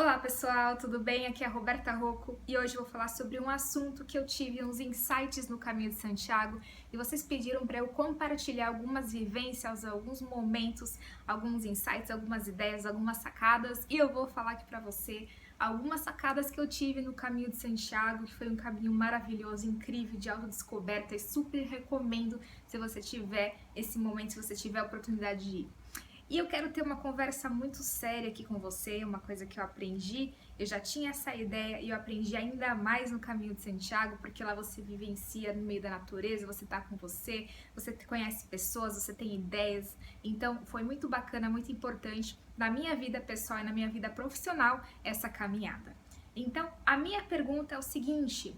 Olá pessoal, tudo bem? Aqui é a Roberta Rocco e hoje eu vou falar sobre um assunto que eu tive uns insights no caminho de Santiago e vocês pediram para eu compartilhar algumas vivências, alguns momentos, alguns insights, algumas ideias, algumas sacadas e eu vou falar aqui para você algumas sacadas que eu tive no caminho de Santiago, que foi um caminho maravilhoso, incrível, de autodescoberta e super recomendo se você tiver esse momento, se você tiver a oportunidade de ir. E eu quero ter uma conversa muito séria aqui com você, uma coisa que eu aprendi. Eu já tinha essa ideia e eu aprendi ainda mais no Caminho de Santiago, porque lá você vivencia no meio da natureza, você tá com você conhece pessoas, você tem ideias. Então foi muito bacana, muito importante na minha vida pessoal e na minha vida profissional essa caminhada. Então a minha pergunta é o seguinte: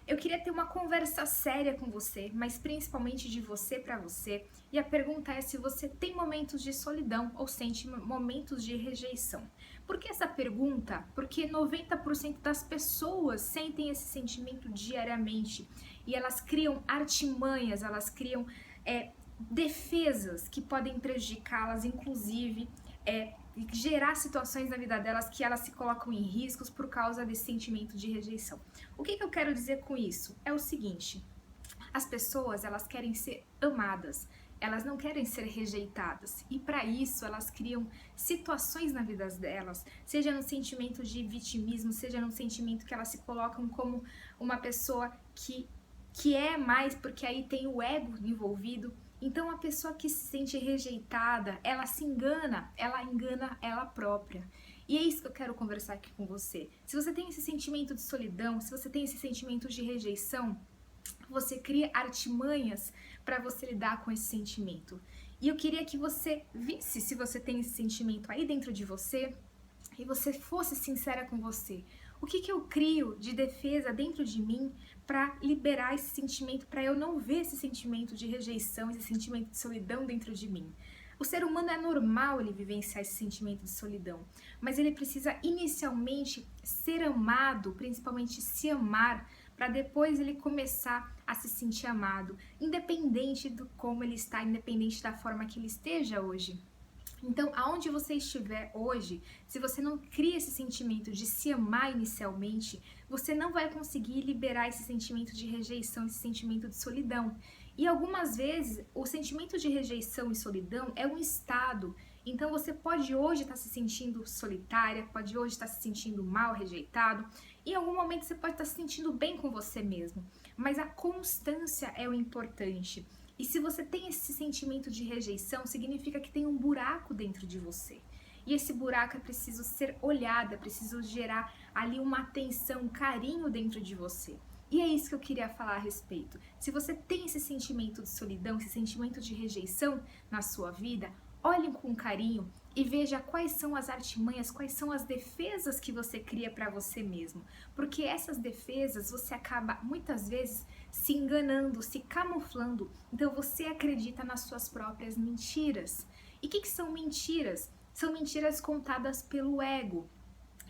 eu queria ter uma conversa séria com você, mas principalmente de você para você. E a pergunta é se você tem momentos de solidão ou sente momentos de rejeição. Por que essa pergunta? Porque 90% das pessoas sentem esse sentimento diariamente e elas criam artimanhas, elas criam defesas que podem prejudicá-las, inclusive gerar situações na vida delas que elas se colocam em riscos por causa desse sentimento de rejeição. O que eu quero dizer com isso? É o seguinte: as pessoas elas querem ser amadas, elas não querem ser rejeitadas e para isso elas criam situações na vida delas, seja no sentimento de vitimismo, seja no sentimento que elas se colocam como uma pessoa que é mais, porque aí tem o ego envolvido. Então a pessoa que se sente rejeitada, ela se engana, ela engana ela própria. E é isso que eu quero conversar aqui com você. Se você tem esse sentimento de solidão, se você tem esse sentimento de rejeição, você cria artimanhas para você lidar com esse sentimento. E eu queria que você visse se você tem esse sentimento aí dentro de você e você fosse sincera com você. O que eu crio de defesa dentro de mim para liberar esse sentimento, para eu não ver esse sentimento de rejeição, esse sentimento de solidão dentro de mim? O ser humano é normal ele vivenciar esse sentimento de solidão, mas ele precisa inicialmente ser amado, principalmente se amar, para depois ele começar a se sentir amado, independente do como ele está, independente da forma que ele esteja hoje. Então, aonde você estiver hoje, se você não cria esse sentimento de se amar inicialmente, você não vai conseguir liberar esse sentimento de rejeição, esse sentimento de solidão. E algumas vezes, o sentimento de rejeição e solidão é um estado. Então, você pode hoje estar se sentindo solitária, pode hoje estar se sentindo mal, rejeitado. Em algum momento, você pode estar se sentindo bem com você mesmo. Mas a constância é o importante. E se você tem esse sentimento de rejeição, significa que tem um buraco dentro de você. E esse buraco é preciso ser olhado, é preciso gerar ali uma atenção, um carinho dentro de você. E é isso que eu queria falar a respeito. Se você tem esse sentimento de solidão, esse sentimento de rejeição na sua vida, olhe com carinho e veja quais são as artimanhas, quais são as defesas que você cria para você mesmo. Porque essas defesas você acaba muitas vezes se enganando, se camuflando. Então você acredita nas suas próprias mentiras. E o que são mentiras? São mentiras contadas pelo ego.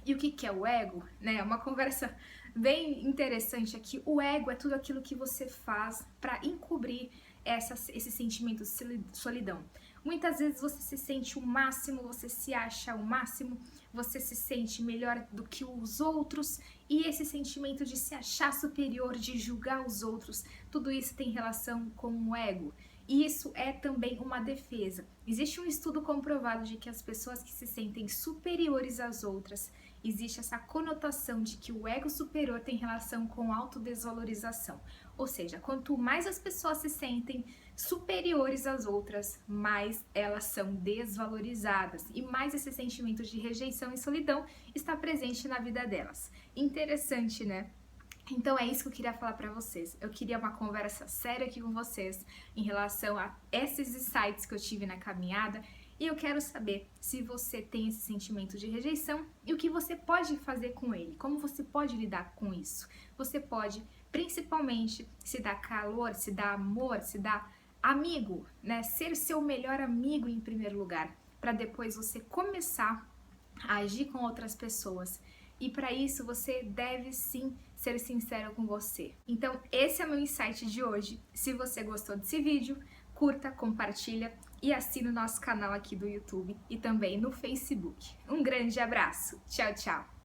E o que é o ego? É uma conversa bem interessante aqui. O ego é tudo aquilo que você faz para encobrir esse sentimento de solidão. Muitas vezes você se sente o máximo, você se acha o máximo, você se sente melhor do que os outros, e esse sentimento de se achar superior, de julgar os outros, tudo isso tem relação com o ego. E isso é também uma defesa. Existe um estudo comprovado de que as pessoas que se sentem superiores às outras, existe essa conotação de que o ego superior tem relação com autodesvalorização. Ou seja, quanto mais as pessoas se sentem superiores às outras, mais elas são desvalorizadas e mais esse sentimento de rejeição e solidão está presente na vida delas. Interessante, né? Então é isso que eu queria falar para vocês. Eu queria uma conversa séria aqui com vocês em relação a esses insights que eu tive na caminhada. E eu quero saber se você tem esse sentimento de rejeição e o que você pode fazer com ele, como você pode lidar com isso. Você pode, principalmente, se dar calor, se dar amor, se dar amigo, né? Ser seu melhor amigo em primeiro lugar, para depois você começar a agir com outras pessoas. E para isso você deve sim ser sincero com você. Então esse é o meu insight de hoje. Se você gostou desse vídeo, curta, compartilha e assine o nosso canal aqui do YouTube e também no Facebook. Um grande abraço. Tchau, tchau.